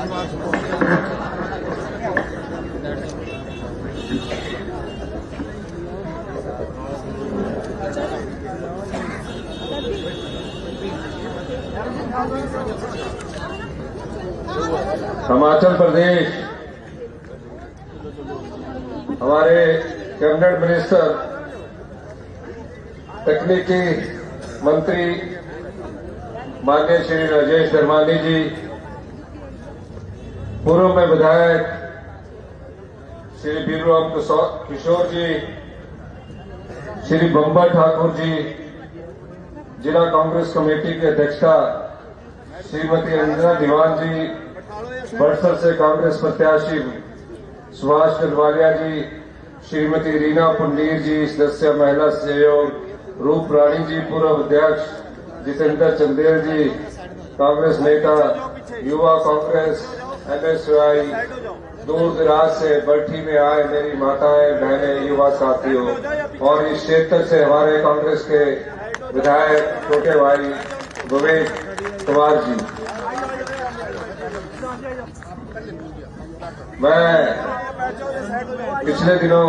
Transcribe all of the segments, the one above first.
हिमाचल प्रदेश हमारे cabinet minister, तकनीकी मंत्री माननीय श्री राजेश धर्मानी जी, पूर्व में विधायक श्री बीरूराम किशोर जी, श्री बम्बर ठाकुर जी, जिला कांग्रेस कमेटी के अध्यक्षा श्रीमती अंजना दीवान जी, बड़सर से कांग्रेस प्रत्याशी सुभाष गढ़वालिया जी, श्रीमती रीना पुंडीर जी, सदस्य महिला सहयोग रूप रानी जी, पूर्व अध्यक्ष जितेंद्र चंदेल जी, कांग्रेस नेता युवा कांग्रेस एमएसवाई, दूर दराज से बल्ठी में आए मेरी माताएं बहनें युवा साथियों, और इस क्षेत्र से हमारे कांग्रेस के विधायक छोटे भाई भवेश कुमार जी। मैं पिछले दिनों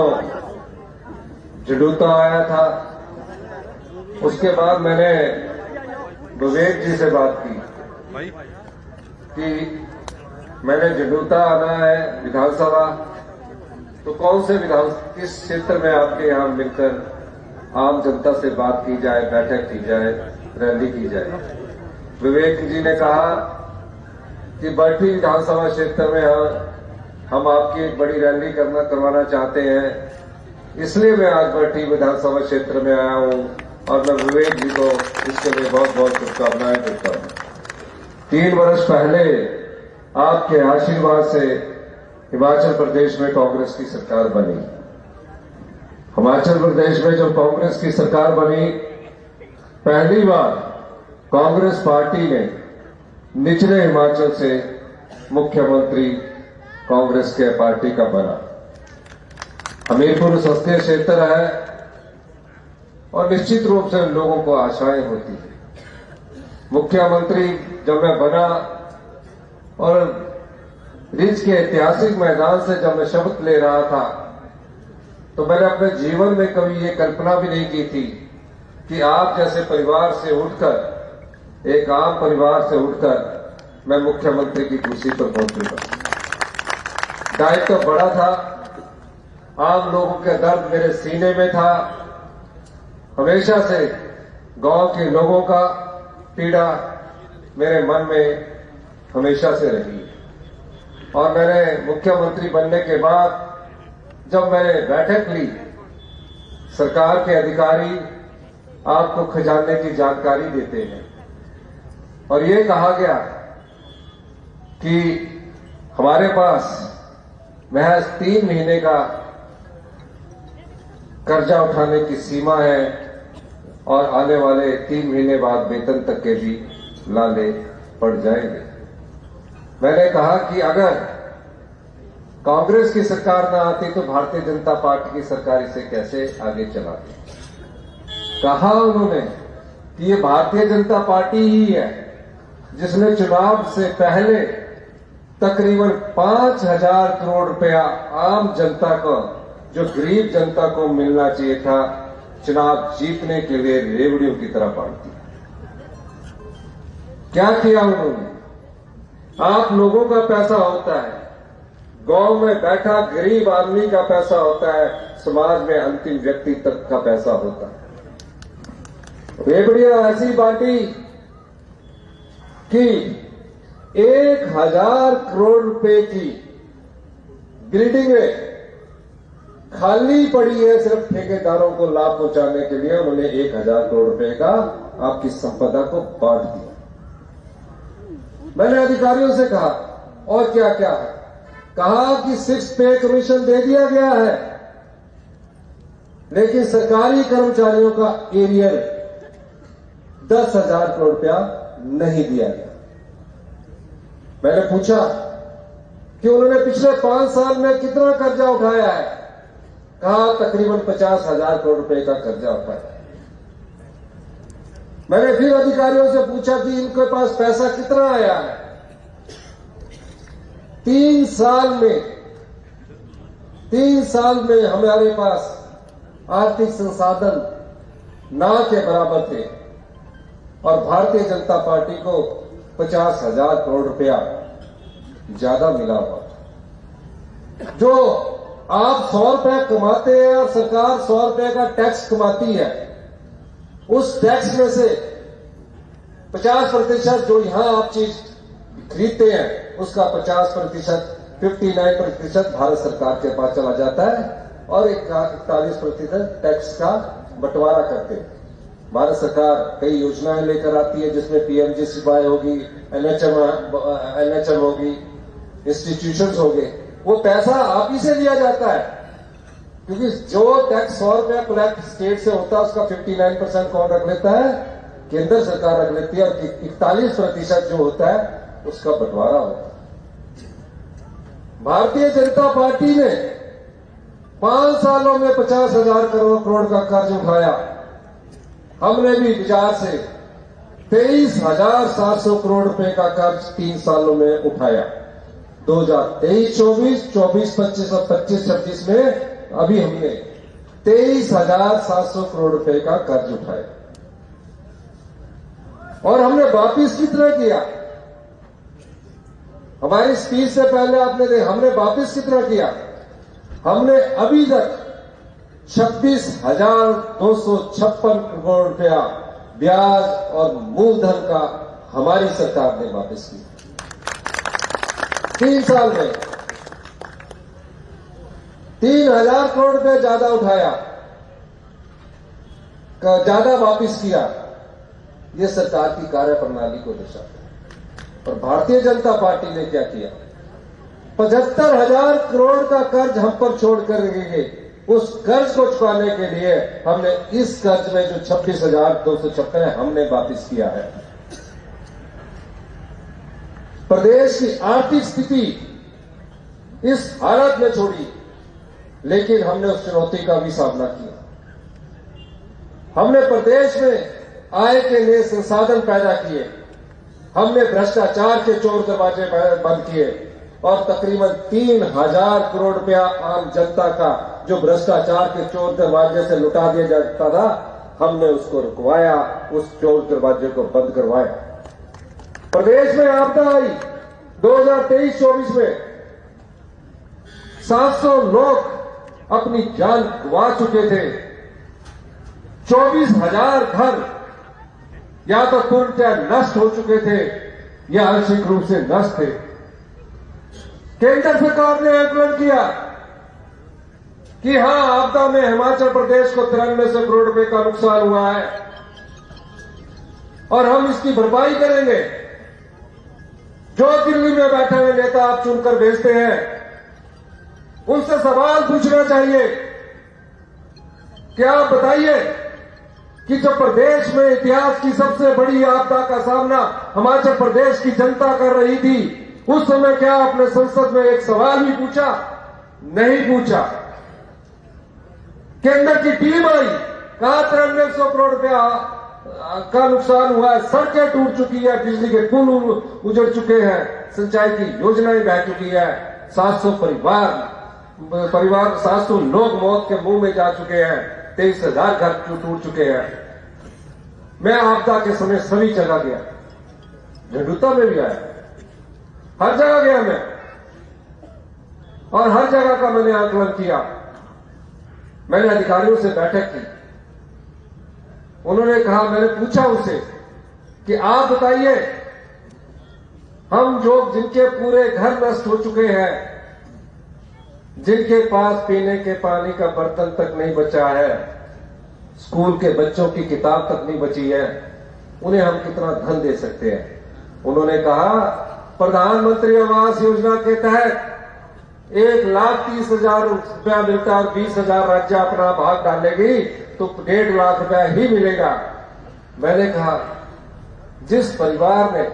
झंडूता आया था, उसके बाद मैंने विवेक जी से बात की कि मैंने झंडूता आना है विधानसभा, तो कौन से किस क्षेत्र में आपके यहां मिलकर आम जनता से बात की जाए, बैठक की जाए, रैली की जाए। विवेक जी ने कहा कि बल्ठी विधानसभा क्षेत्र में हम आपकी एक बड़ी रैली करवाना चाहते हैं, इसलिए मैं आज बल्ठी विधानसभा क्षेत्र में आया हूं, और मैं विवेक जी को इसके लिए बहुत बहुत शुभकामनाएं देता हूं। 3 वर्ष पहले आपके आशीर्वाद से हिमाचल प्रदेश में कांग्रेस की सरकार बनी। हिमाचल प्रदेश में जब कांग्रेस की सरकार बनी, पहली बार कांग्रेस पार्टी ने निचले हिमाचल से मुख्यमंत्री कांग्रेस के पार्टी का बना। हमीरपुर संसदीय क्षेत्र है और निश्चित रूप से लोगों को आशाएं होती है। मुख्यमंत्री जब मैं बना और रिज के ऐतिहासिक मैदान से जब मैं शपथ ले रहा था, तो मैंने अपने जीवन में कभी ये कल्पना भी नहीं की थी कि आप जैसे परिवार से उठकर, एक आम परिवार से उठकर मैं मुख्यमंत्री की कुर्सी पर पहुंचूंगा। दायित्व तो बड़ा था, आम लोगों के दर्द मेरे सीने में था, हमेशा से गांव के लोगों का पीड़ा मेरे मन में हमेशा से रही। और मैंने मुख्यमंत्री बनने के बाद जब मैंने बैठक ली, सरकार के अधिकारी आपको खजाने की जानकारी देते हैं और ये कहा गया कि हमारे पास महज 3 महीने का कर्जा उठाने की सीमा है और आने वाले 3 महीने बाद वेतन तक के भी लाले पड़ जाएंगे। मैंने कहा कि अगर कांग्रेस की सरकार न आती तो भारतीय जनता पार्टी की सरकार इसे कैसे आगे चलाती। कहा उन्होंने कि ये भारतीय जनता पार्टी ही है जिसने चुनाव से पहले तकरीबन 5,000 करोड़ रुपया आम जनता को, जो गरीब जनता को मिलना चाहिए था, चुनाव जीतने के लिए रेवड़ियों की तरह बांट दी। क्या किया उन्होंने? आप लोगों का पैसा होता है, गांव में बैठा गरीब आदमी का पैसा होता है, समाज में अंतिम व्यक्ति तक का पैसा होता है। रेवड़ियां ऐसी बांटी कि 1,000 करोड़ रुपए की बिल्डिंगें खाली पड़ी है, सिर्फ ठेकेदारों को लाभ पहुंचाने के लिए उन्होंने 1,000 करोड़ रुपए का आपकी संपदा को बांट दिया। मैंने अधिकारियों से कहा और क्या क्या है, कहा कि 6 पे कमीशन दे दिया गया है, लेकिन सरकारी कर्मचारियों का एरियर 10,000 करोड़ रुपया नहीं दिया गया। मैंने पूछा कि उन्होंने पिछले 5 साल में कितना कर्जा उठाया है, कहा तकरीबन 50,000 करोड़ रुपए का कर्जा उठाया। मैंने फिर अधिकारियों से पूछा कि इनके पास पैसा कितना आया है, 3 साल में हमारे पास आर्थिक संसाधन ना के बराबर थे और भारतीय जनता पार्टी को 50,000 करोड़ रुपया ज्यादा मिला हुआ। जो आप 100 रुपया कमाते हैं और सरकार 100 रुपये का टैक्स कमाती है, उस टैक्स में से 50% जो यहां आप चीज खरीदते हैं उसका 59% भारत सरकार के पास चला जाता है और 41% टैक्स का बंटवारा करते हैं। भारत सरकार कई योजनाएं लेकर आती है जिसमें पीएमजीसीवाई होगी, एनएचएम होगी, इंस्टीट्यूशंस होंगे, वो पैसा आप ही से लिया जाता है क्योंकि जो टैक्स 100 रुपया कलेक्ट स्टेट से होता है उसका 59% कौन रख लेता है? केंद्र सरकार रख लेती है और 41% जो होता है उसका बंटवारा होता है। भारतीय जनता पार्टी ने 5 सालों में 50,000 करोड़ का कर्ज उठाया। हमने भी बाजार से 23,700 करोड़ रुपए का कर्ज 3 सालों में उठाया। 2023-24, 24-25 और 25-26 में अभी हमने 23,700 करोड़ रुपए का कर्ज उठाया और हमने वापिस कितना किया? हमारी स्पीच से पहले आपने देखा हमने वापिस कितना किया? हमने अभी तक 26,256 करोड़ रुपया ब्याज और मूलधन का हमारी सरकार ने वापस किया। 3 साल में 3,000 करोड़ रुपए ज्यादा उठाया, ज्यादा वापस किया। ये सरकार की कार्यप्रणाली को दर्शाता है। और भारतीय जनता पार्टी ने क्या किया? 75,000 करोड़ का कर्ज हम पर छोड़ कर गए। उस कर्ज को चुकाने के लिए हमने इस कर्ज में जो 26,256 है हमने वापस किया है। प्रदेश की आर्थिक स्थिति इस हालत में छोड़ी, लेकिन हमने उस चुनौती का भी सामना किया। हमने प्रदेश में आय के लिए संसाधन पैदा किए, हमने भ्रष्टाचार के चोर दरवाजे बंद किए और तकरीबन 3,000 करोड़ रुपया आम जनता का जो भ्रष्टाचार के चोर दरवाजे से लुटा दिया जाता था, हमने उसको रुकवाया, उस चोर दरवाजे को बंद करवाया। प्रदेश में आपदा आई 2023-24 में 700 लोग अपनी जान गंवा चुके थे। 24,000 घर या तो पूर्णतः नष्ट हो चुके थे या आंशिक रूप से नष्ट थे। केंद्र सरकार ने आकलन किया कि हां, आपदा में हिमाचल प्रदेश को 93 करोड़ रुपए का नुकसान हुआ है और हम इसकी भरपाई करेंगे। जो दिल्ली में बैठे हुए नेता आप चुनकर भेजते हैं, उनसे सवाल पूछना चाहिए कि आप बताइए कि जब प्रदेश में इतिहास की सबसे बड़ी आपदा का सामना हिमाचल प्रदेश की जनता कर रही थी, उस समय क्या आपने संसद में एक सवाल भी पूछा? नहीं पूछा। केंद्र की टीम आई, कहा 9300 करोड़ रुपया का नुकसान हुआ है, सड़कें टूट चुकी है, बिजली के पुल उजड़ चुके हैं, सिंचाई की योजनाएं बह चुकी है, 700 परिवार 700 लोग मौत के मुंह में जा चुके हैं, 23,000 घर टूट चुके हैं। मैं आपदा के समय सभी जगह गया, झंडूता में भी आया, हर जगह गया मैं और हर जगह का मैंने आकलन किया। मैंने अधिकारियों से बैठक की, उन्होंने कहा, मैंने पूछा उनसे कि आप बताइए, हम जो जिनके पूरे घर नष्ट हो चुके हैं, जिनके पास पीने के पानी का बर्तन तक नहीं बचा है, स्कूल के बच्चों की किताब तक नहीं बची है, उन्हें हम कितना धन दे सकते हैं? उन्होंने कहा, प्रधानमंत्री आवास योजना के तहत 1,30,000 रुपया मिलता है और 20,000 राज्य अपना भाग डालेगी तो 1.5 लाख रुपया ही मिलेगा। मैंने कहा, जिस परिवार में,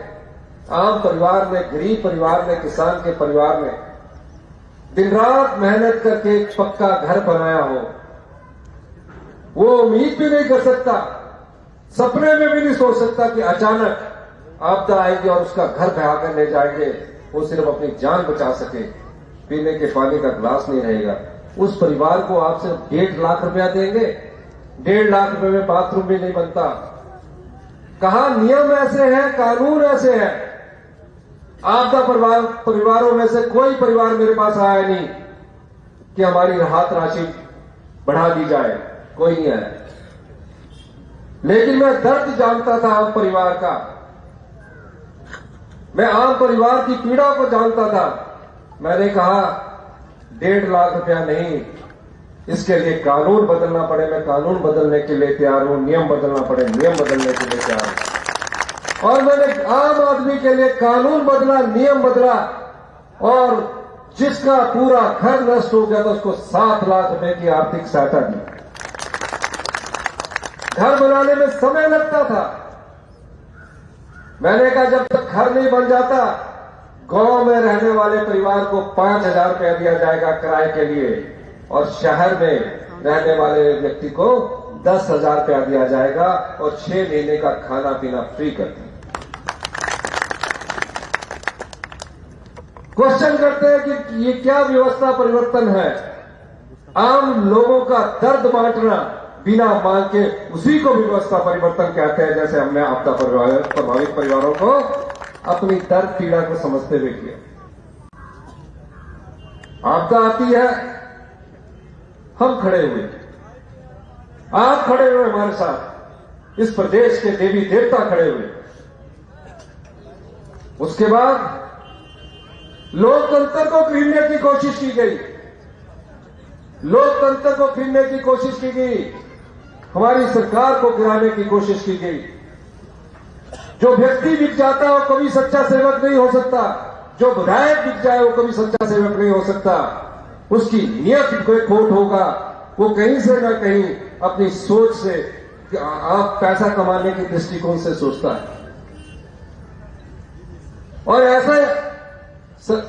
आम परिवार में, गरीब परिवार में, किसान के परिवार में दिन रात मेहनत करके एक पक्का घर बनाया हो, वो उम्मीद भी नहीं कर सकता, सपने में भी नहीं सोच सकता कि अचानक आपदा आएगी और उसका घर बहा कर ले जाएंगे। वो सिर्फ अपनी जान बचा सके, पीने के पानी का गिलास नहीं रहेगा, उस परिवार को आप सिर्फ 1.5 लाख रुपया देंगे? 1.5 लाख रुपए में बाथरूम भी नहीं बनता। कहा नियम ऐसे हैं, कानून ऐसे हैं। आपदा परिवारों में से कोई परिवार मेरे पास आया नहीं कि हमारी राहत राशि बढ़ा दी जाए, कोई नहीं आया। लेकिन मैं दर्द जानता था आम परिवार का, मैं आम परिवार की पीड़ा को जानता था। मैंने कहा 1.5 लाख रुपया नहीं, इसके लिए कानून बदलना पड़े, मैं कानून बदलने के लिए तैयार हूं, नियम बदलना पड़े, नियम बदलने के लिए तैयार हूं। और मैंने आम आदमी के लिए कानून बदला, नियम बदला, और जिसका पूरा घर नष्ट हो गया था उसको 7 लाख रुपए की आर्थिक सहायता दी। घर बनाने में समय लगता था। मैंने कहा जब तक घर नहीं बन जाता, गांव में रहने वाले परिवार को 5,000 रुपया दिया जाएगा किराए के लिए, और शहर में रहने वाले व्यक्ति को 10,000 रुपया दिया जाएगा, और 6 महीने का खाना पीना फ्री कर दिया। क्वेश्चन करते हैं कि ये क्या व्यवस्था परिवर्तन है? आम लोगों का दर्द बांटना बिना मांग के, उसी को व्यवस्था परिवर्तन कहते हैं। जैसे हमने आपदा प्रभावित परिवारों को अपनी दर्द पीड़ा को समझते हुए किया। आपदा आती है, हम खड़े हुए, आप खड़े हुए हमारे साथ, इस प्रदेश के देवी देवता खड़े हुए। उसके बाद लोकतंत्र को छीनने की कोशिश की गई, लोकतंत्र को छीनने की कोशिश की गई, हमारी सरकार को गिराने की कोशिश की गई। जो व्यक्ति बिक जाता है वो कभी सच्चा सेवक नहीं हो सकता, जो विधायक बिक जाए वो कभी सच्चा सेवक नहीं हो सकता। उसकी नियत कोई खोट होगा, वो कहीं से ना कहीं अपनी सोच से, आप पैसा कमाने के दृष्टिकोण से सोचता है। और ऐसा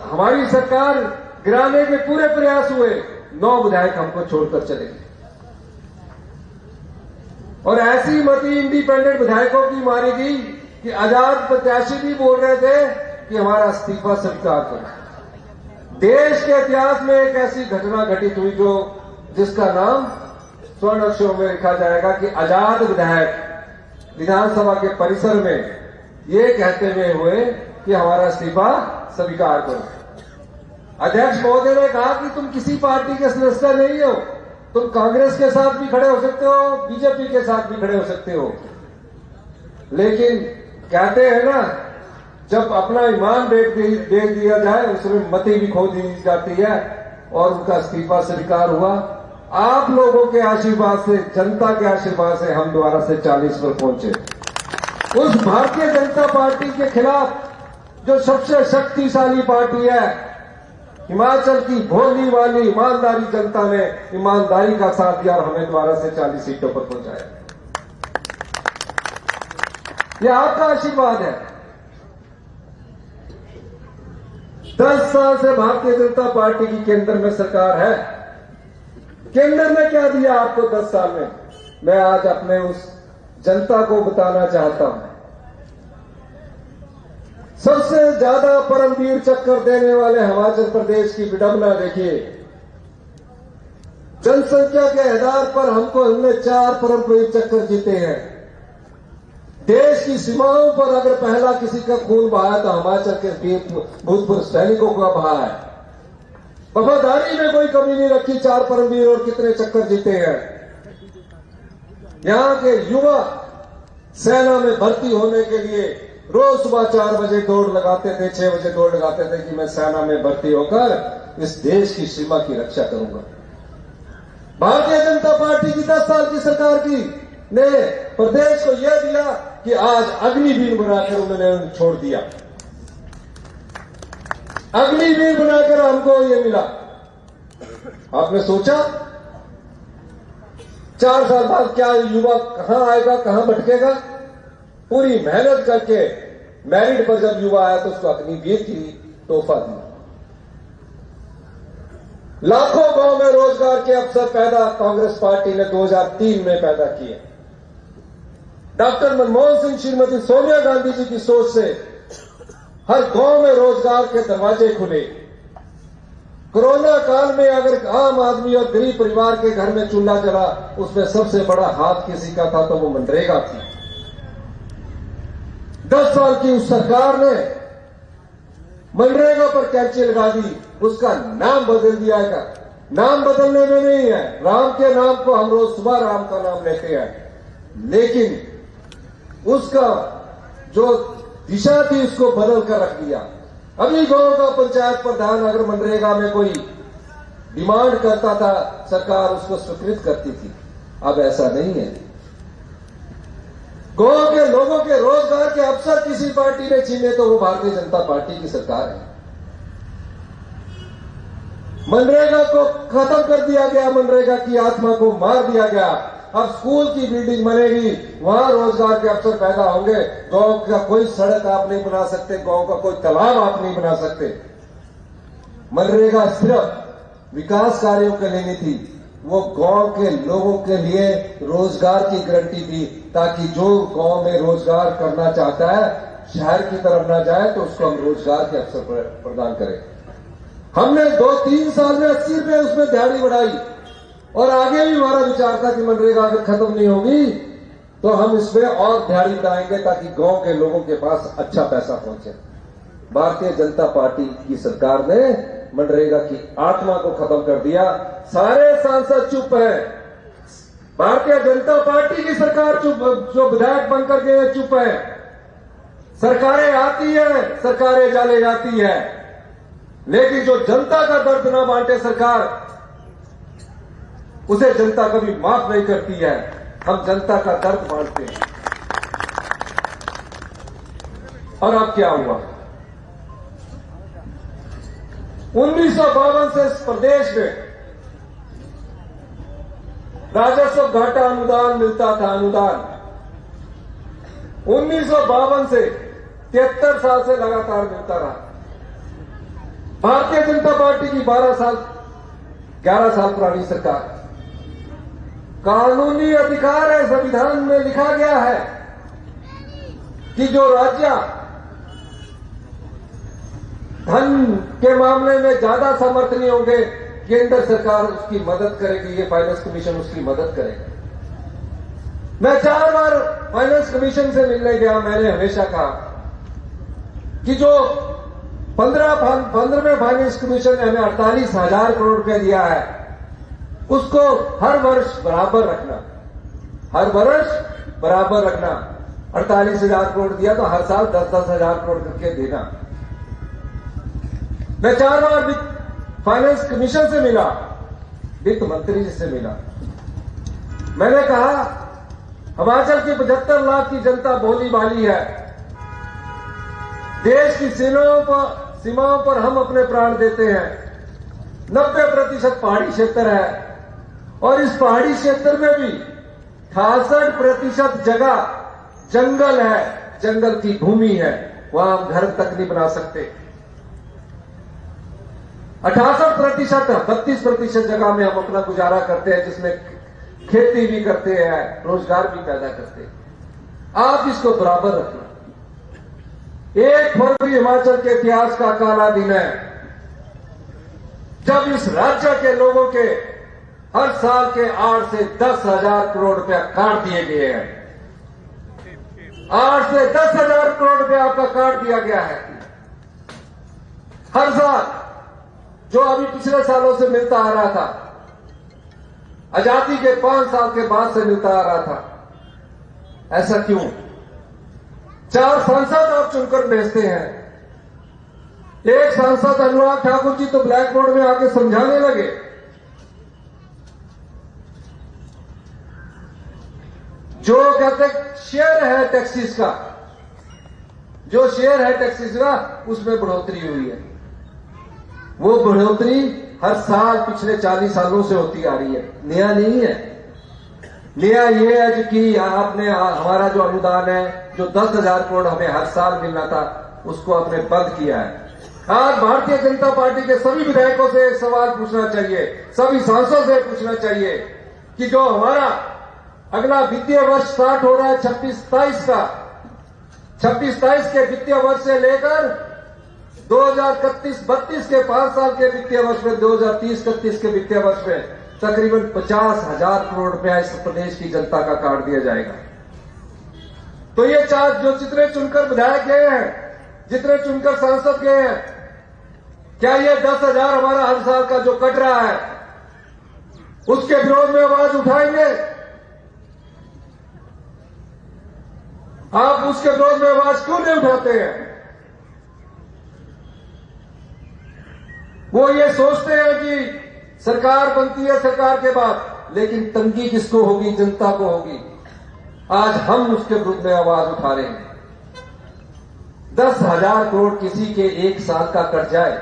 हमारी सरकार गिराने के पूरे प्रयास हुए, 9 विधायक हमको छोड़कर चले गए, और ऐसी मती इंडिपेंडेंट विधायकों की मारी गई कि आजाद प्रत्याशी भी बोल रहे थे कि हमारा इस्तीफा स्वीकार करें। देश के इतिहास में एक ऐसी घटना घटित हुई जिसका नाम स्वर्ण अक्षरों में लिखा जाएगा कि आजाद विधायक विधानसभा के परिसर में ये कहते हुए हुए कि हमारा इस्तीफा स्वीकार करो। अध्यक्ष महोदय ने कहा कि तुम किसी पार्टी के सदस्य नहीं हो, तुम कांग्रेस के साथ भी खड़े हो सकते हो, बीजेपी के साथ भी खड़े हो सकते हो, लेकिन कहते हैं ना, जब अपना ईमान दे दिया जाए उसमें मती भी खो दी जाती है, और उनका इस्तीफा स्वीकार हुआ। आप लोगों के आशीर्वाद से, जनता के आशीर्वाद से हम दोबारा से 40 पर पहुंचे। उस भारतीय जनता पार्टी के खिलाफ जो सबसे शक्तिशाली पार्टी है, हिमाचल की भोली वाली ईमानदारी जनता ने ईमानदारी का साथ दिया और हमें दोबारा से 40 सीटों पर पहुंचाया। यह आपका आशीर्वाद है। 10 साल से भारतीय जनता पार्टी की केंद्र में सरकार है। केंद्र में क्या दिया आपको 10 साल में, मैं आज अपने उस जनता को बताना चाहता हूं। सबसे ज्यादा परमवीर चक्कर देने वाले हिमाचल प्रदेश की विडंबना देखिए। जनसंख्या के आधार पर हमने 4 परमवीर चक्कर जीते हैं। देश की सीमाओं पर अगर पहला किसी का खून बहा तो हिमाचल के भूतपूर्व सैनिकों का बहा है। वफादारी में कोई कमी नहीं रखी, 4 परमवीर और कितने चक्कर जीते हैं। यहां के युवा सेना में भर्ती होने के लिए रोज सुबह 4 बजे दौड़ लगाते थे, 6 बजे दौड़ लगाते थे कि मैं सेना में भर्ती होकर इस देश की सीमा की रक्षा करूंगा। भारतीय जनता पार्टी की 10 साल की सरकार की ने प्रदेश को यह दिया कि आज अग्निवीर बनाकर उन्होंने छोड़ दिया। अग्निवीर बनाकर हमको ये मिला। आपने सोचा 4 साल बाद क्या युवा कहां आएगा, कहां भटकेगा? पूरी मेहनत करके मेरिट पर जब युवा आया तो उसको अग्निवीर की तोहफा दिया। लाखों गांव में रोजगार के अवसर पैदा कांग्रेस पार्टी ने 2003 में पैदा किए। डॉक्टर मनमोहन सिंह, श्रीमती सोनिया गांधी जी की सोच से हर गांव में रोजगार के दरवाजे खुले। कोरोना काल में अगर आम आदमी और गरीब परिवार के घर में चूल्हा जला, उसमें सबसे बड़ा हाथ किसी का था तो वो मनरेगा थी। 10 साल की उस सरकार ने मनरेगा पर कैंची लगा दी, उसका नाम बदल दिया है। नाम बदलने में नहीं है, राम के नाम को हम रोज सुबह राम का नाम लेते हैं, लेकिन उसका जो दिशा थी उसको बदल कर रख दिया। अभी गांव का पंचायत प्रधान अगर मनरेगा में कोई डिमांड करता था, सरकार उसको स्वीकृत करती थी। अब ऐसा नहीं है। गांव के लोगों के रोजगार के अवसर किसी पार्टी ने छीने तो वो भारतीय जनता पार्टी की सरकार है। मनरेगा को खत्म कर दिया गया, मनरेगा की आत्मा को मार दिया गया। अब स्कूल की बिल्डिंग बनेगी, वहां रोजगार के अवसर पैदा होंगे। गांव का कोई सड़क आप नहीं बना सकते, गांव का कोई तालाब आप नहीं बना सकते। मनरेगा सिर्फ विकास कार्यों के लिए नहीं थी, वो गांव के लोगों के लिए रोजगार की गारंटी थी, ताकि जो गांव में रोजगार करना चाहता है शहर की तरफ ना जाए, तो उसको हम रोजगार के अवसर प्रदान करें। हमने 2-3 साल में 80 रुपये उसमें दिहाड़ी बढ़ाई, और आगे भी हमारा विचार था कि मनरेगा अगर खत्म नहीं होगी तो हम इसमें और दिहाड़ी बढ़ाएंगे ताकि गांव के लोगों के पास अच्छा पैसा पहुंचे। भारतीय जनता पार्टी की सरकार ने मनरेगा की आत्मा को खत्म कर दिया। सारे सांसद चुप हैं, भारतीय जनता पार्टी की सरकार चुप, जो विधायक बनकर गए चुप है। सरकारें आती है, सरकारें चले जाती है, लेकिन जो जनता का दर्द ना बांटे सरकार, उसे जनता कभी माफ नहीं करती है। हम जनता का दर्द बांटते हैं। और अब क्या हुआ? 1952 से इस प्रदेश में राजस्व घाटा अनुदान मिलता था। अनुदान 1952 से 73 साल से लगातार मिलता रहा। भारतीय जनता पार्टी की 11 साल पुरानी सरकार, कानूनी अधिकार है, संविधान में लिखा गया है कि जो राज्य धन के मामले में ज्यादा समर्थ नहीं होंगे, केंद्र सरकार उसकी मदद करेगी, ये फाइनेंस कमीशन उसकी मदद करेगा। मैं 4 बार फाइनेंस कमीशन से मिलने गया। मैंने हमेशा कहा कि जो 15वें फाइनेंस कमीशन ने हमें 48,000 करोड़ रुपया दिया है, उसको हर वर्ष बराबर रखना, हर वर्ष बराबर रखना। 48,000 करोड़ दिया तो हर साल 10,000 करोड़ करके देना। मैं 4 बार फाइनेंस कमीशन से मिला, वित्त मंत्री जी से मिला। मैंने कहा हिमाचल की 75 लाख की जनता भोली भाली है, देश की सीमाओं पर हम अपने प्राण देते हैं। 90% पहाड़ी क्षेत्र है, और इस पहाड़ी क्षेत्र में भी 68% जगह जंगल है, जंगल की भूमि है, वहां हम घर तक नहीं बना सकते। 68%, 32% जगह में हम अपना गुजारा करते हैं, जिसमें खेती भी करते हैं, रोजगार भी पैदा करते हैं। आप इसको बराबर रखना। 1 फरवरी हिमाचल के इतिहास का काला दिन है, जब इस राज्य के लोगों के हर साल के 8 से 10,000 करोड़ रुपया काट दिए गए हैं। 8 से 10,000 करोड़ रुपया आपका काट दिया गया है हर साल, जो अभी पिछले सालों से मिलता आ रहा था, आजादी के 5 साल के बाद से मिलता आ रहा था। ऐसा क्यों? 4 सांसद आप चुनकर भेजते हैं। एक सांसद अनुराग ठाकुर जी तो ब्लैक बोर्ड में आके समझाने लगे। जो कहते शेयर है टैक्सीज का, जो शेयर है टैक्सीज का, उसमें बढ़ोतरी हुई है। वो बढ़ोतरी हर साल पिछले 40 सालों से होती आ रही है, नया नहीं है। नया ये है कि आपने हमारा जो अनुदान है, जो 10,000 करोड़ हमें हर साल मिलना था, उसको आपने बंद किया है। आज भारतीय जनता पार्टी के सभी विधायकों से एक सवाल पूछना चाहिए, सभी सांसदों से पूछना चाहिए कि जो हमारा अगला वित्तीय वर्ष स्टार्ट हो रहा है 26-27 का, 26-27 के वित्तीय वर्ष से लेकर 2031-32 के 5 साल के वित्तीय वर्ष में 2030-31 के वित्तीय वर्ष में तकरीबन 50,000 करोड़ रुपया इस प्रदेश की जनता का काट दिया जाएगा। तो ये चार्ज जो जितने चुनकर विधायक गए हैं, जितने चुनकर सांसद गए हैं, क्या ये 10,000 हमारा हर साल का जो कट रहा है उसके विरोध में आवाज उठाएंगे? आप उसके विरोध में आवाज क्यों नहीं उठाते हैं? वो ये सोचते हैं कि सरकार बनती है सरकार के बाद, लेकिन तंगी किसको होगी? जनता को होगी। आज हम उसके विरुद्ध में आवाज उठा रहे हैं। 10,000 करोड़ किसी के एक साल का कट जाए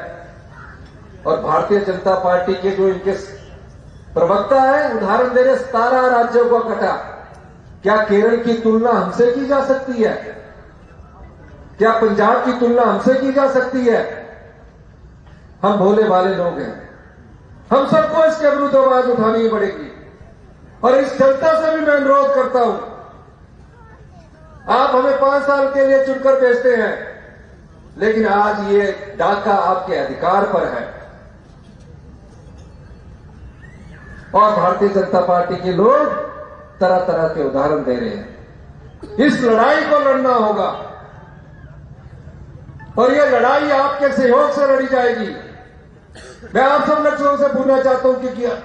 और भारतीय जनता पार्टी के जो इनके प्रवक्ता है उदाहरण दे रहे 17 राज्यों को कटा। क्या केरल की तुलना हमसे की जा सकती है? क्या पंजाब की तुलना हमसे की जा सकती है? हम भोले भाले लोग हैं। हम सबको इसके विरुद्ध आवाज उठानी पड़ेगी। और इस जनता से भी मैं अनुरोध करता हूं, आप हमें 5 साल के लिए चुनकर भेजते हैं, लेकिन आज ये डाका आपके अधिकार पर है और भारतीय जनता पार्टी के लोग तरह तरह के उदाहरण दे रहे हैं। इस लड़ाई को लड़ना होगा और ये लड़ाई आपके सहयोग से लड़ी जाएगी। मैं आप सब लक्ष्यों से पूछना चाहता हूं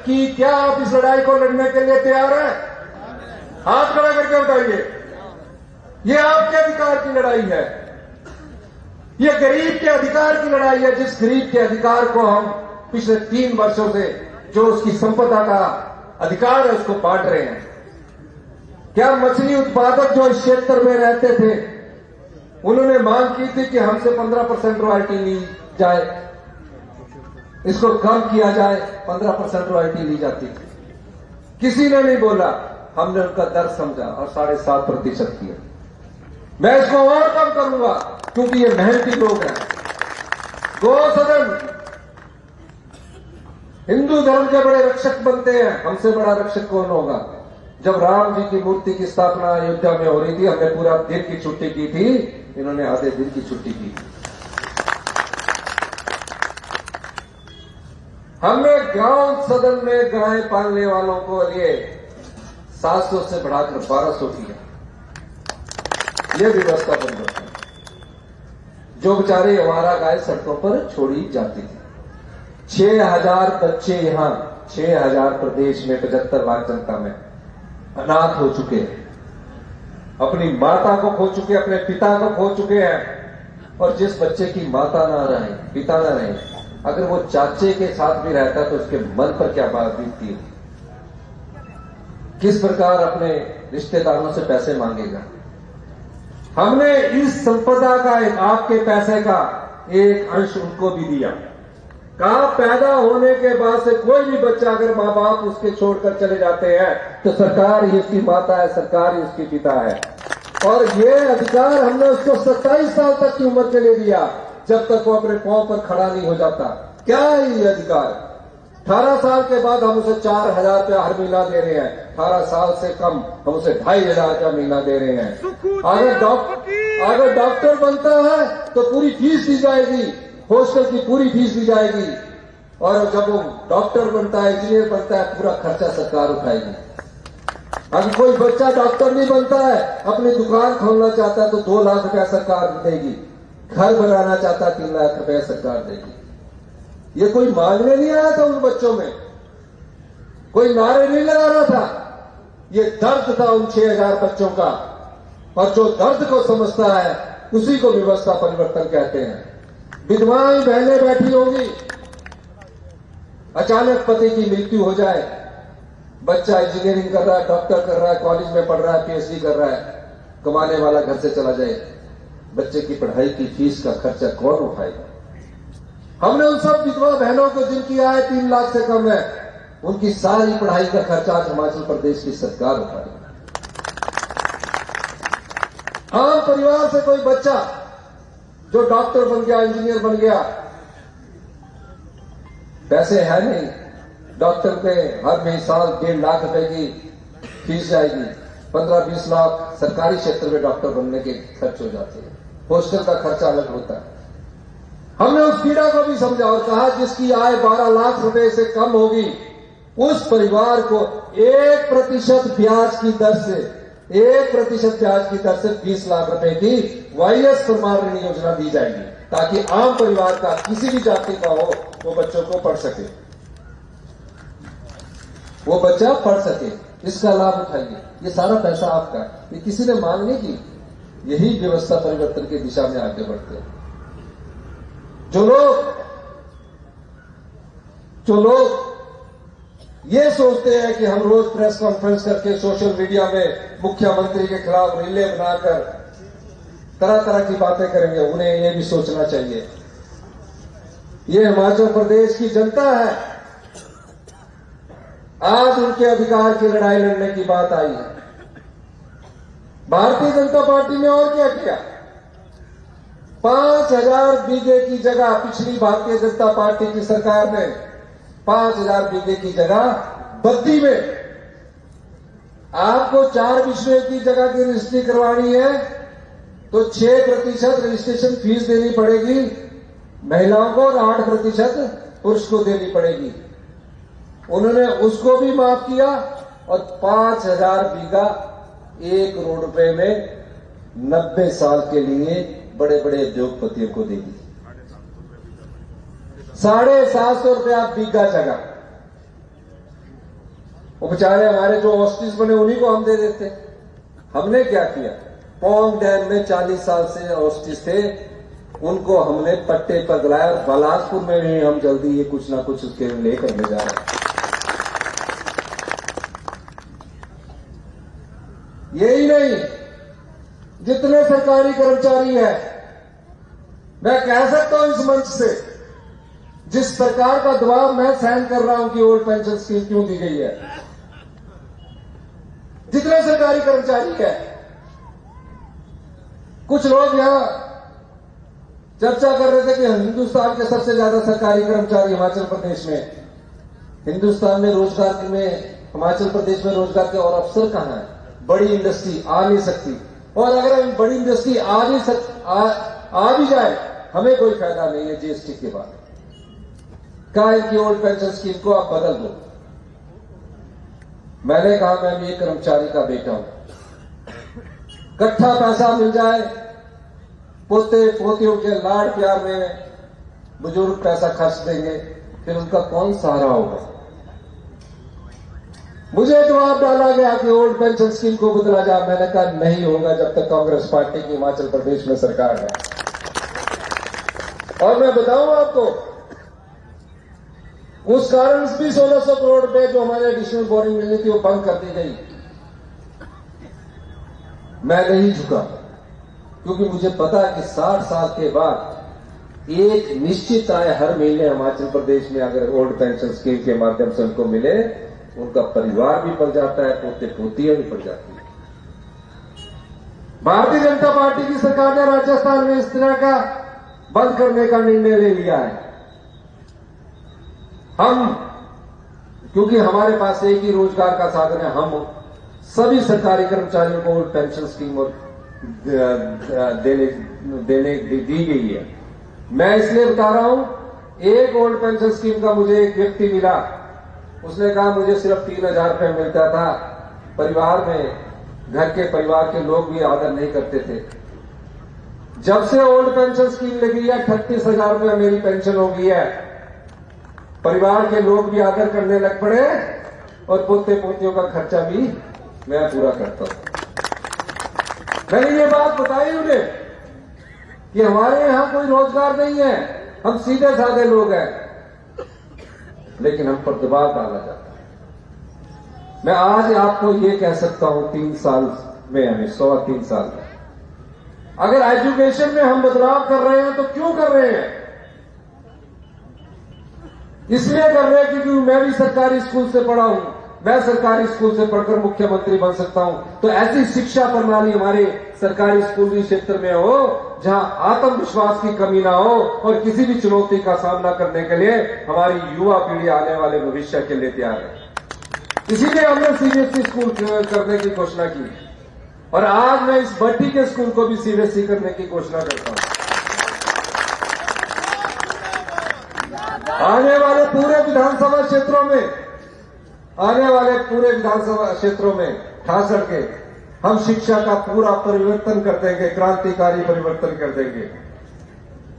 कि क्या आप इस लड़ाई को लड़ने के लिए तैयार हैं? हाथ खड़ा करके बताइए। ये आपके अधिकार की लड़ाई है, ये गरीब के अधिकार की लड़ाई है। जिस गरीब के अधिकार को हम पिछले 3 वर्षों से जो उसकी संपदा का अधिकार है उसको बांट रहे हैं। क्या मछली उत्पादक जो इस क्षेत्र में रहते थे उन्होंने मांग की थी कि हमसे 15% रॉयल्टी ली जाए, इसको कम किया जाए, 15% रॉयल्टी ली जाती थी। किसी ने नहीं बोला, हमने उनका दर्द समझा और 7.5% किया। मैं इसको और कम करूंगा क्योंकि ये मेहनती लोग हैं। गो सदन हिंदू धर्म के बड़े रक्षक बनते हैं, हमसे बड़ा रक्षक कौन होगा? जब राम जी की मूर्ति की स्थापना अयोध्या में हो रही थी, हमने पूरा दिन की छुट्टी की थी, इन्होंने आधे दिन की छुट्टी की। हमने गांव सदन में गाय पालने वालों को लिए 700 से बढ़ाकर 1200 किया। यह व्यवस्था बन रही है। जो बेचारे हमारा गाय सड़कों पर छोड़ी जाती थी। 6,000 बच्चे यहां 6,000 प्रदेश में 75 लाख जनता में अनाथ हो चुके हैं, अपनी माता को खो चुके, अपने पिता को खो चुके हैं। और जिस बच्चे की माता ना रहे, पिता ना रहे, अगर वो चाचे के साथ भी रहता तो उसके मन पर क्या बात बीतती है? किस प्रकार अपने रिश्तेदारों से पैसे मांगेगा? हमने इस संपदा का आपके पैसे का एक अंश उनको भी दिया। कहा पैदा होने के बाद से कोई भी बच्चा अगर मां बाप उसके छोड़कर चले जाते हैं तो सरकार ही उसकी माता है, सरकार ही उसकी पिता है। और ये अधिकार हमने उसको 27 साल तक की उम्र के लिए दिया, जब तक वो अपने पांव पर खड़ा नहीं हो जाता। क्या है ये अधिकार? 18 साल के बाद हम उसे 4,000 रुपया हर महीना दे रहे हैं। 18 साल से कम हम उसे 2,500 रुपया महीना दे रहे हैं। अगर डॉक्टर बनता है तो पूरी फीस दी जाएगी, हॉस्टल की पूरी फीस दी जाएगी। और जब वो डॉक्टर बनता है, इंजीनियर बनता है, पूरा खर्चा सरकार उठाएगी। अगर कोई बच्चा डॉक्टर नहीं बनता है, अपनी दुकान खोलना चाहता है तो 2 लाख रुपया सरकार देगी। घर बनाना चाहता है 3 लाख रुपया सरकार देगी। ये कोई मांगने नहीं आया था उन बच्चों में, कोई नारे नहीं लगा रहा था। ये दर्द था उन 6,000 बच्चों का। और जो दर्द को समझता है उसी को व्यवस्था परिवर्तन कहते हैं। विधवाएं बहनें बैठी होंगी, अचानक पति की मृत्यु हो जाए, बच्चा इंजीनियरिंग कर रहा है, डॉक्टर कर रहा है, कॉलेज में पढ़ रहा है, पीएचडी कर रहा है, कमाने वाला घर से चला जाए, बच्चे की पढ़ाई की फीस का खर्चा कौन उठाएगा? हमने उन सब विधवा बहनों को जिनकी आय 3 लाख से कम है, उनकी सारी पढ़ाई का खर्चा आज हिमाचल प्रदेश की सरकार उठाएगी। आम परिवार से कोई बच्चा जो डॉक्टर बन गया, इंजीनियर बन गया, पैसे है नहीं, डॉक्टर पे हर महीने साल 1.5 लाख रुपए की फीस जाएगी, 15-20 लाख सरकारी क्षेत्र में डॉक्टर बनने के खर्च हो जाते हैं, हॉस्टल का खर्चा अलग होता है। हमने उस पीड़ा को भी समझा और कहा जिसकी आय 12 लाख रुपए से कम होगी उस परिवार को 1% ब्याज की दर से 1% ब्याज की दर से 20 लाख रुपए की वाईएस प्रमाण ऋण योजना दी जाएगी ताकि आम परिवार का किसी भी जाति का हो वो बच्चों को पढ़ सके, वो बच्चा पढ़ सके, इसका लाभ उठाइए। ये सारा पैसा आपका, ये किसी ने मांग नहीं की। यही व्यवस्था परिवर्तन की दिशा में आगे बढ़ते हैं। जो लोग ये सोचते हैं कि हम रोज प्रेस कॉन्फ्रेंस करके सोशल मीडिया में मुख्यमंत्री के खिलाफ रीलें बनाकर तरह तरह की बातें करेंगे, उन्हें ये भी सोचना चाहिए ये हिमाचल प्रदेश की जनता है। आज उनके अधिकार की लड़ाई लड़ने की बात आई है। भारतीय जनता पार्टी ने और क्या किया? 5000 बीघे की जगह पिछली भारतीय जनता पार्टी की सरकार ने 5000 बीघे की जगह बद्दी में आपको 4 बिश्नोई की जगह की रजिस्ट्री करवानी है तो 6% रजिस्ट्रेशन फीस देनी पड़ेगी महिलाओं को और 8% पुरुष को देनी पड़ेगी। उन्होंने उसको भी माफ किया और 5000 बीघा 1 करोड़ रुपए में 90 साल के लिए बड़े बड़े उद्योगपतियों को दे दी। 750 रुपया बीघा जगह। वो बेचारे हमारे जो ऑस्टिस बने उन्हीं को हम दे देते। हमने क्या किया? पोंग डैम में 40 साल से ऑस्टिस थे, उनको हमने पट्टे पर दिलाया। बिलासपुर में भी हम जल्दी ये कुछ ना कुछ उसके लेकर ले जा रहे हैं। यही नहीं, जितने सरकारी कर्मचारी है, मैं कह सकता हूं इस मंच से, जिस सरकार का दबाव मैं सहन कर रहा हूं कि ओल्ड पेंशन स्कीम क्यों दी गई है, जितने सरकारी कर्मचारी है, कुछ लोग यहां चर्चा कर रहे थे कि हिंदुस्तान के सबसे ज्यादा सरकारी कर्मचारी हिमाचल प्रदेश में। हिंदुस्तान में रोजगार में, हिमाचल प्रदेश में रोजगार के और अवसर कहां है? बड़ी इंडस्ट्री आ नहीं सकती, और अगर हम बड़ी इंडस्ट्री आ भी जाए हमें कोई फायदा नहीं है। जीएसटी के बाद कहा है कि ओल्ड पेंशन स्कीम को आप बदल दो। मैंने कहा मैं भी एक कर्मचारी का बेटा हूं, इकट्ठा पैसा मिल जाए, पोते पोतियों के लाड़ प्यार में बुजुर्ग पैसा खर्च देंगे, फिर उनका कौन सहारा होगा? मुझे जवाब डाला गया कि ओल्ड पेंशन स्कीम को बदला जाए। मैंने कहा नहीं होगा जब तक कांग्रेस पार्टी की हिमाचल प्रदेश में सरकार है। और मैं बताऊं आपको, उस कारण भी 1600 करोड़ रुपए जो हमारे एडिशनल बोरिंग मिलनी थी वो बंद कर दी गई। मैं नहीं झुका क्योंकि मुझे पता है कि 60 साल के बाद एक निश्चित आय हर महीने हिमाचल प्रदेश में अगर ओल्ड पेंशन स्कीम के माध्यम से उनको मिले, उनका परिवार भी पल जाता है, पोते पोतियां भी पल जाती है। भारतीय जनता पार्टी की सरकार ने राजस्थान में इस तरह का बंद करने का निर्णय ले लिया है। हम, क्योंकि हमारे पास एक ही रोजगार का साधन है, हम सभी सरकारी कर्मचारियों को ओल्ड पेंशन स्कीम देने दी गई है। मैं इसलिए बता रहा हूं, एक ओल्ड पेंशन स्कीम का मुझे एक व्यक्ति मिला, उसने कहा मुझे सिर्फ 3000 रुपये मिलता था, परिवार में घर के परिवार के लोग भी आदर नहीं करते थे। जब से ओल्ड पेंशन स्कीम लगी है 38,000 रुपये मेरी पेंशन हो गई है, परिवार के लोग भी आदर करने लग पड़े और पोते पोतियों का खर्चा भी मैं पूरा करता हूं। मैंने ये बात बताई उन्हें कि हमारे यहां कोई रोजगार नहीं है, हम सीधे साधे लोग हैं, लेकिन हम पर दबाव डाला जाता है। मैं आज आपको ये कह सकता हूं 3 साल में, हमें 3 साल में अगर एजुकेशन में हम बदलाव कर रहे हैं तो क्यों कर रहे हैं? इसलिए कर रहे हैं क्योंकि मैं भी सरकारी स्कूल से पढ़ा हूं, मैं सरकारी स्कूल से पढ़कर मुख्यमंत्री बन सकता हूं। तो ऐसी शिक्षा प्रणाली हमारे सरकारी स्कूली क्षेत्र में हो जहां आत्मविश्वास की कमी ना हो और किसी भी चुनौती का सामना करने के लिए हमारी युवा पीढ़ी आने वाले भविष्य के लिए तैयार है। इसीलिए हमने सीबीएसई स्कूल करने की घोषणा की और आज मैं इस भट्टी के स्कूल को भी सीबीएसई करने की घोषणा करता हूं। आने वाले पूरे विधानसभा क्षेत्रों में खास करके हम शिक्षा का पूरा परिवर्तन कर देंगे, क्रांतिकारी परिवर्तन कर देंगे।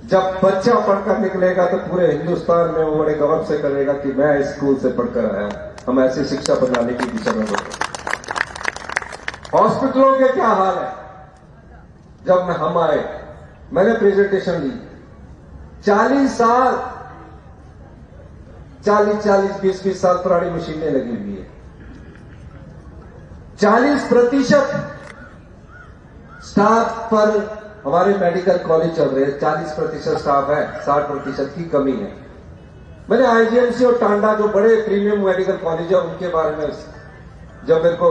जब बच्चा पढ़कर निकलेगा तो पूरे हिंदुस्तान में वो बड़े गौरव से करेगा कि मैं इस स्कूल से पढ़कर आया हूं। हम ऐसी शिक्षा बनाने की दिशा में बढ़ते। हॉस्पिटलों के क्या हाल है? जब हम आए, मैंने प्रेजेंटेशन दी, 40 साल 20 साल पुरानी मशीनें लगी हुई है। 40% स्टाफ पर हमारे मेडिकल कॉलेज चल रहे हैं। 40% स्टाफ है, 60% की कमी है। मैंने आईजीएमसी और टांडा जो बड़े प्रीमियम मेडिकल कॉलेज है उनके बारे में जब मेरे को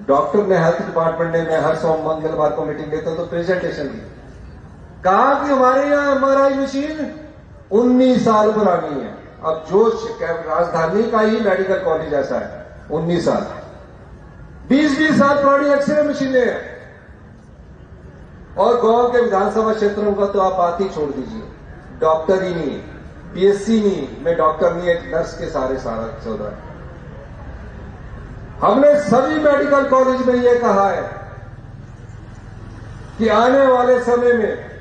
डॉक्टर ने, हेल्थ डिपार्टमेंट ने, मैं हर सोम मंगलवार को मीटिंग लेता हूं तो प्रेजेंटेशन दी, कहा कि हमारे यहां एमआरआई मशीन 19 साल पुरानी है। अब जो राजधानी का ही मेडिकल कॉलेज ऐसा है, 19 साल, 20 साल पुरानी एक्सरे मशीनें हैं। और गांव के विधानसभा क्षेत्रों का तो आप बात ही छोड़ दीजिए, डॉक्टर ही नहीं, पीएससी नहीं, मैं डॉक्टर नहीं, एक नर्स के सारा चल रहा है। हमने सभी मेडिकल कॉलेज में यह कहा है कि आने वाले समय में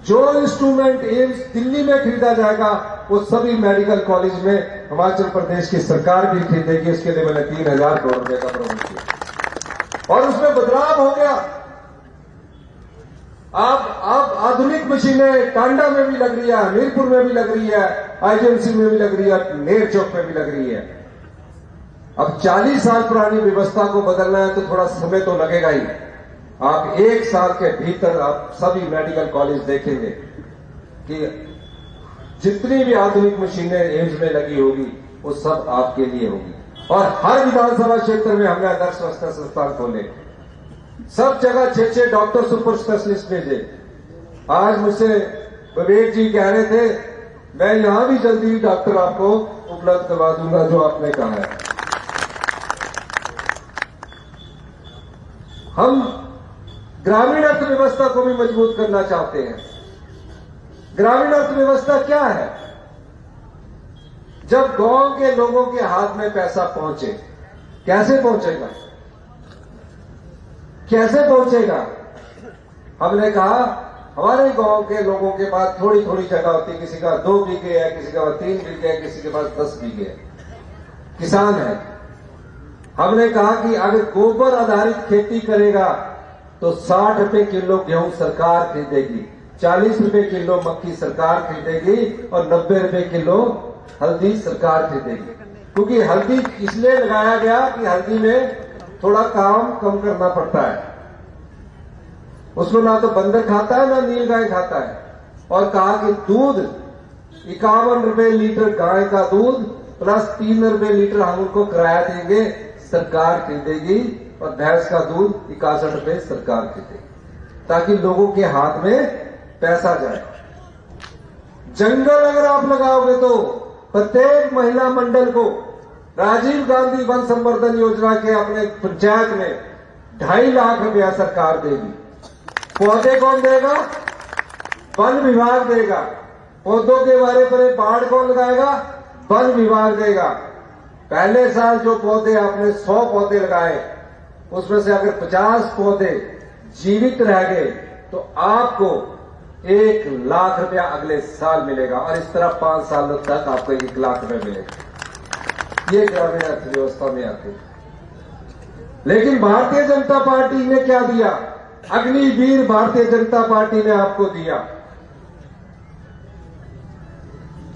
जो इंस्ट्रूमेंट एम्स दिल्ली में खरीदा जाएगा वो सभी मेडिकल कॉलेज में हिमाचल प्रदेश की सरकार भी खरीदेगी। इसके लिए मैंने 3,000 करोड़ रुपए का प्रबंध किया और उसमें बदलाव हो गया। अब आधुनिक मशीनें टांडा में भी लग रही है, हमीरपुर में भी लग रही है, आईजीएमसी में भी लग रही है, नेर चौक में भी लग रही है। अब 40 साल पुरानी व्यवस्था को बदलना है तो थोड़ा समय तो लगेगा ही। आप 1 साल के भीतर आप सभी मेडिकल कॉलेज देखेंगे कि जितनी भी आधुनिक मशीनें एम्स में लगी होगी वो सब आपके लिए होगी। और हर विधानसभा क्षेत्र में हमने आदर्श स्वास्थ्य संस्थान खोले, सब जगह 6 डॉक्टर सुपर स्पेशलिस्ट भेजे। आज मुझसे विवेक जी कह रहे थे मैं यहां भी जल्दी ही डॉक्टर आपको उपलब्ध करवा दूंगा जो आपने कहा है। हम ग्रामीण अर्थव्यवस्था को भी मजबूत करना चाहते हैं। ग्रामीण अर्थव्यवस्था क्या है? जब गांव के लोगों के हाथ में पैसा पहुंचे, कैसे पहुंचेगा? हमने कहा हमारे गांव के लोगों के पास थोड़ी थोड़ी जगह होती है, किसी का 2 बीघे है, किसी का 3 बीघे है, किसी के पास 10 बीघे है, किसान है। हमने कहा कि अगर गोबर आधारित खेती करेगा तो 60 रुपए किलो गेहूं सरकार खरीदेगी, 40 रुपए किलो मक्की सरकार खरीदेगी और 90 रुपए किलो हल्दी सरकार खरीदेगी। क्योंकि हल्दी इसलिए लगाया गया कि हल्दी में थोड़ा काम कम करना पड़ता है, उसको ना तो बंदर खाता है ना नीलगाय खाता है। और कहा कि दूध 51 रुपए लीटर गाय का दूध प्लस 3 रुपए लीटर हम उनको किराया देंगे, सरकार खरीदेगी। और भैंस का दूध 61 रुपए सरकार खरीदेगी, ताकि लोगों के हाथ में पैसा जाए। जंगल अगर आप लगाओगे तो प्रत्येक महिला मंडल को राजीव गांधी वन संवर्धन योजना के अपने पंचायत में 2.5 लाख रुपया सरकार देगी। पौधे कौन देगा? वन विभाग देगा। पौधों के बारे पर बाढ़ कौन लगाएगा? वन विभाग देगा। पहले साल जो पौधे आपने 100 पौधे लगाए, उसमें से अगर 50 पौधे जीवित रह गए तो आपको 1 लाख रुपया अगले साल मिलेगा। और इस तरह 5 सालों तक आपको 1 लाख रुपया मिलेगा। ये ग्रामीण अर्थव्यवस्था में आते हैं। लेकिन भारतीय जनता पार्टी ने क्या दिया? अग्निवीर भारतीय जनता पार्टी ने आपको दिया।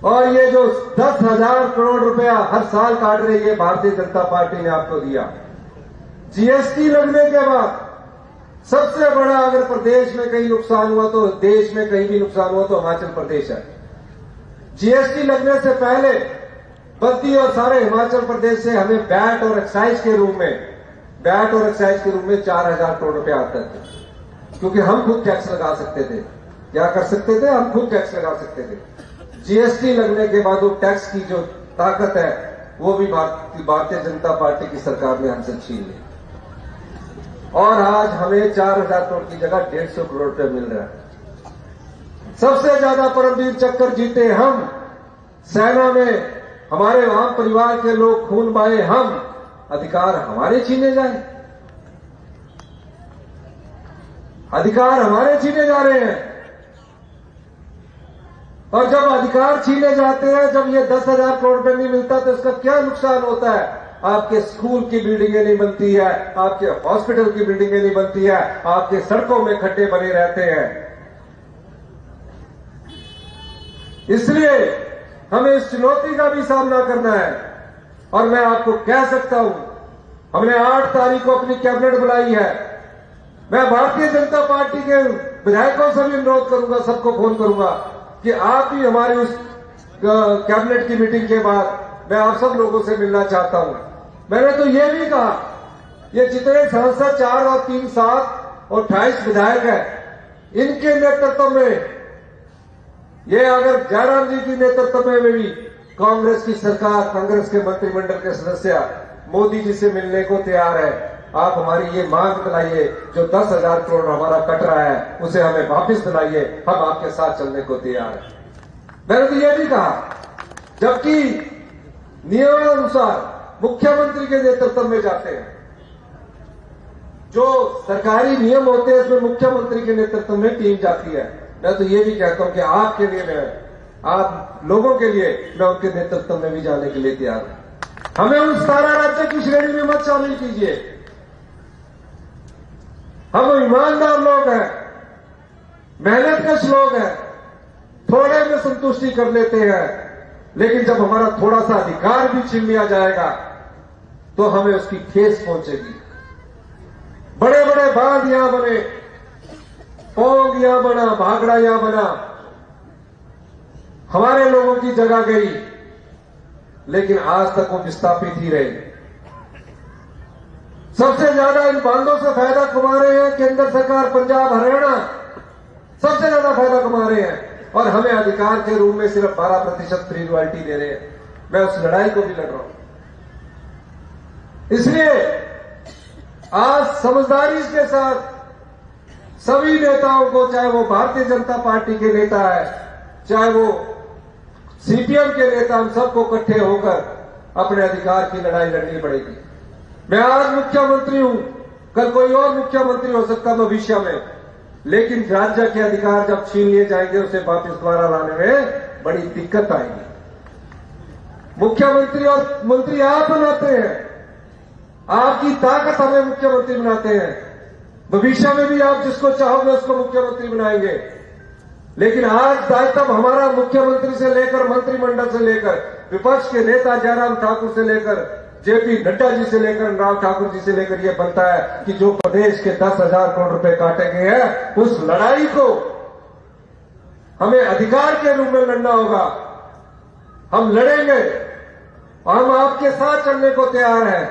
और ये जो 10,000 करोड़ रुपया हर साल काट रही है भारतीय जनता पार्टी ने आपको दिया। जीएसटी लगने के बाद सबसे बड़ा, अगर प्रदेश में कहीं नुकसान हुआ तो देश में कहीं भी नुकसान हुआ तो हिमाचल प्रदेश है। जीएसटी लगने से पहले बद्दी और सारे हिमाचल प्रदेश से हमें वैट और एक्साइज के रूप में 4,000 करोड़ रुपए आते थे, क्योंकि हम खुद टैक्स लगा सकते थे। क्या कर सकते थे? हम खुद टैक्स लगा सकते थे। जीएसटी लगने के बाद वो टैक्स की जो ताकत है वो भी भारतीय जनता पार्टी की सरकार ने हमसे छीन ली। और आज हमें 4,000 करोड़ की जगह 150 करोड़ रुपए मिल रहा है। सबसे ज्यादा परमवीर चक्कर जीते हम सेना में हमारे आम परिवार के लोग खून बहाए, हम अधिकार हमारे छीने जाए? अधिकार हमारे छीने जा रहे हैं। और जब अधिकार छीने जाते हैं, जब ये 10,000 करोड़ रुपए नहीं मिलता तो इसका क्या नुकसान होता है? आपके स्कूल की बिल्डिंगें नहीं बनती है, आपके हॉस्पिटल की बिल्डिंगें नहीं बनती है, आपके सड़कों में खड्डे बने रहते हैं। इसलिए हमें इस चुनौती का भी सामना करना है। और मैं आपको कह सकता हूं, हमने 8 तारीख को अपनी कैबिनेट बुलाई है। मैं भारतीय जनता पार्टी के विधायकों से भी अनुरोध करूंगा, सबको फोन करूंगा कि आप भी हमारी उस कैबिनेट की मीटिंग के बाद मैं आप सब लोगों से मिलना चाहता हूं। मैंने तो ये भी कहा, ये जितने सांसद 4 और 3 7 और 28 विधायक हैं, इनके नेतृत्व में, ये अगर जयराम जी की नेतृत्व में भी कांग्रेस की सरकार, कांग्रेस के मंत्रिमंडल के सदस्य मोदी जी से मिलने को तैयार है। आप हमारी ये मांग दिलाइए, जो 10,000 करोड़ हमारा कट रहा है उसे हमें वापस दिलाइए, हम आपके साथ चलने को तैयार हैं। मैंने तो ये भी कहा, जबकि नियमानुसार मुख्यमंत्री के नेतृत्व में जाते हैं, जो सरकारी नियम होते हैं उसमें मुख्यमंत्री के नेतृत्व में टीम जाती है। मैं तो ये भी कहता हूं कि आपके लिए, मैं आप लोगों के लिए मैं उनके नेतृत्व में भी जाने के लिए तैयार हूं। हमें उन 17 राज्य की श्रेणी में मत शामिल कीजिए। हम ईमानदार लोग हैं, मेहनतकश लोग हैं, थोड़े में संतुष्टि कर लेते हैं, लेकिन जब हमारा थोड़ा सा अधिकार भी छीन लिया जाएगा तो हमें उसकी ठेस पहुंचेगी। बड़े बड़े बांध यहां बने, पोंग यहां बना, भागड़ा यहां बना, हमारे लोगों की जगह गई, लेकिन आज तक वो विस्थापित ही रहे। सबसे ज्यादा इन बांधों से फायदा कमा रहे हैं केंद्र सरकार, पंजाब, हरियाणा सबसे ज्यादा फायदा कमा रहे हैं, और हमें अधिकार के रूप में सिर्फ 12% फ्री रॉयल्टी दे रहे हैं। मैं उस लड़ाई को भी लड़ रहा हूं। इसलिए आज समझदारी के साथ सभी नेताओं को, चाहे वो भारतीय जनता पार्टी के नेता है, चाहे वो सीपीएम के नेता, हम सबको इकट्ठे होकर अपने अधिकार की लड़ाई लड़नी पड़ेगी। मैं आज मुख्यमंत्री हूं, कल कोई और मुख्यमंत्री हो सकता भविष्य में, लेकिन राज्य के अधिकार जब छीन लिए जाएंगे उसे वापस दोबारा लाने में बड़ी दिक्कत आएगी। मुख्यमंत्री और मंत्री आप बनाते हैं, आपकी ताकत हमें मुख्यमंत्री बनाते हैं। भविष्य में भी आप जिसको चाहोगे उसको मुख्यमंत्री बनाएंगे, लेकिन आज दायित्व हमारा मुख्यमंत्री से लेकर, मंत्रिमंडल से लेकर, विपक्ष के नेता जयराम ठाकुर से लेकर, जेपी नड्डा जी से लेकर, राव ठाकुर जी से लेकर यह बनता है कि जो प्रदेश के 10,000 करोड़ रुपए काटे गए हैं, उस लड़ाई को हमें अधिकार के रूप में लड़ना होगा। हम लड़ेंगे और हम आपके साथ चलने को तैयार हैं।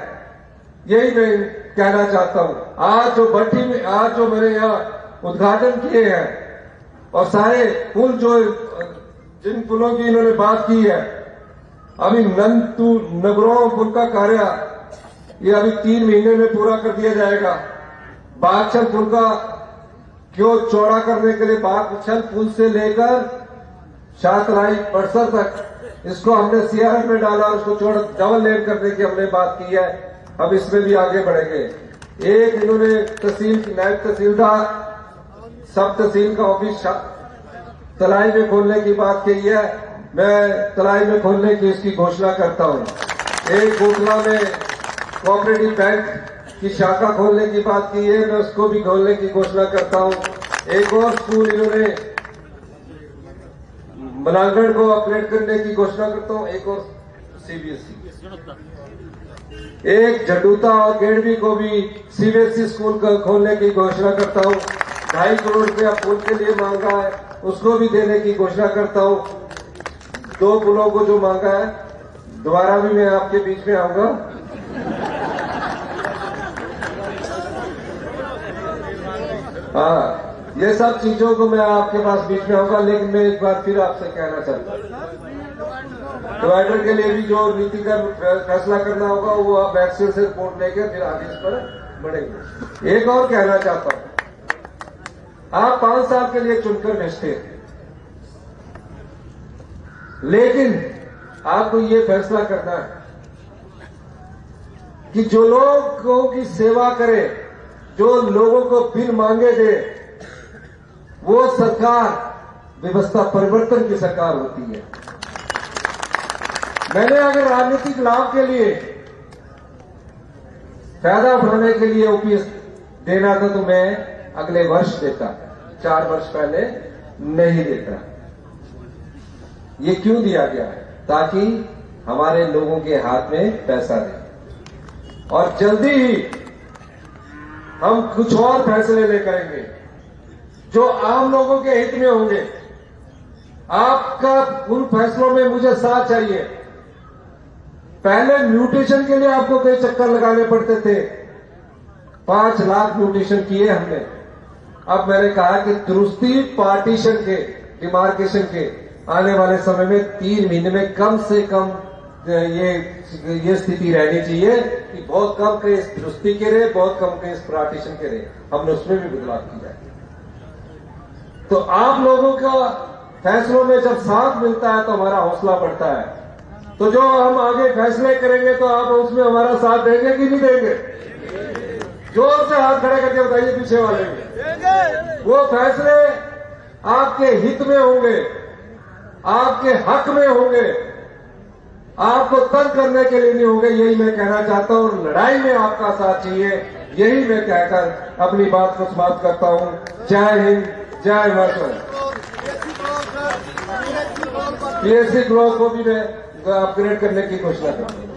यही मैं कहना चाहता हूं। आज जो भट्टी में, आज जो मैंने यहां उद्घाटन किए हैं और सारे पुल, जो जिन पुलों की इन्होंने बात की है, अभी नंतू नगरों पुल का कार्य ये अभी 3 महीने में पूरा कर दिया जाएगा। बागछल पुल का क्यों चौड़ा करने के लिए, बागछल पुल से लेकर शातलाई बरसर तक इसको हमने सीआरएफ में डाला और उसको चौड़ा डबल लेन करने की हमने बात की है। अब इसमें भी आगे बढ़ेंगे। एक इन्होंने तहसील, नायब तहसीलदार, सब तहसील का ऑफिस तलाई में खोलने की बात कही है। मैं तलाई में खोलने की इसकी घोषणा करता हूं। एक गोखला में कोऑपरेटिव बैंक की शाखा खोलने की बात की है, मैं उसको भी खोलने की घोषणा करता हूं। एक और स्कूल इन्होंने मनागढ़ को अपग्रेड करने की घोषणा करता हूं। एक और सीबीएसई, एक झंडूता और गेड़वी को भी सीबीएसई स्कूल खोलने की घोषणा करता हूं। 2.5 करोड़ रुपया पुल के लिए मांगा है, उसको भी देने की घोषणा करता हूं। 2 पुलों को जो मांगा है, दोबारा भी मैं आपके बीच में आऊंगा। हाँ, ये सब चीजों को मैं आपके पास बीच में आऊंगा, लेकिन मैं एक बार फिर आपसे कहना चाहता हूं, डिवाइडर के लिए भी जो नीति का फैसला करना होगा वो आप एक्सेल से रिपोर्ट लेकर फिर आगे इस पर बढ़ेंगे। एक और कहना चाहता हूं, आप 5 साल के लिए चुनकर भेजते हैं, लेकिन आपको ये फैसला करना है कि जो लोगों की सेवा करे, जो लोगों को बिन मांगे दे, वो सरकार व्यवस्था परिवर्तन की सरकार होती है। मैंने अगर राजनीतिक लाभ के लिए, फायदा उठाने के लिए ओपीएस देना था तो मैं अगले वर्ष देता, 4 वर्ष पहले नहीं देता। ये क्यों दिया गया है? ताकि हमारे लोगों के हाथ में पैसा दे और जल्दी ही हम कुछ और फैसले ले करेंगे जो आम लोगों के हित में होंगे। आपका उन फैसलों में मुझे साथ चाहिए। पहले म्यूटेशन के लिए आपको कई चक्कर लगाने पड़ते थे, 5 लाख म्यूटेशन किए हमने। अब मैंने कहा कि दुरुस्ती पार्टीशन के, डिमार्केशन के आने वाले समय में 3 महीने में कम से कम ये स्थिति रहनी चाहिए कि बहुत कम केस दुरुस्ती के रहे, बहुत कम केस पार्टीशन के रहे। हमने उसमें भी बदलाव किया है। तो आप लोगों का फैसलों में जब साथ मिलता है तो हमारा हौसला बढ़ता है। तो जो हम आगे फैसले करेंगे तो आप उसमें हमारा साथ देंगे कि नहीं देंगे? जोर से हाथ खड़े करके बताइए पीछे वाले में। वो फैसले आपके हित में होंगे, आपके हक में होंगे, आपको तंग करने के लिए नहीं होंगे। यही मैं कहना चाहता हूं और लड़ाई में आपका साथ चाहिए, यही मैं कहकर अपनी बात को समाप्त करता हूं। जय हिंद, जय हिमाचल। पीएससी ब्लॉक को भी मैं अपग्रेड करने की घोषणा करता हूं।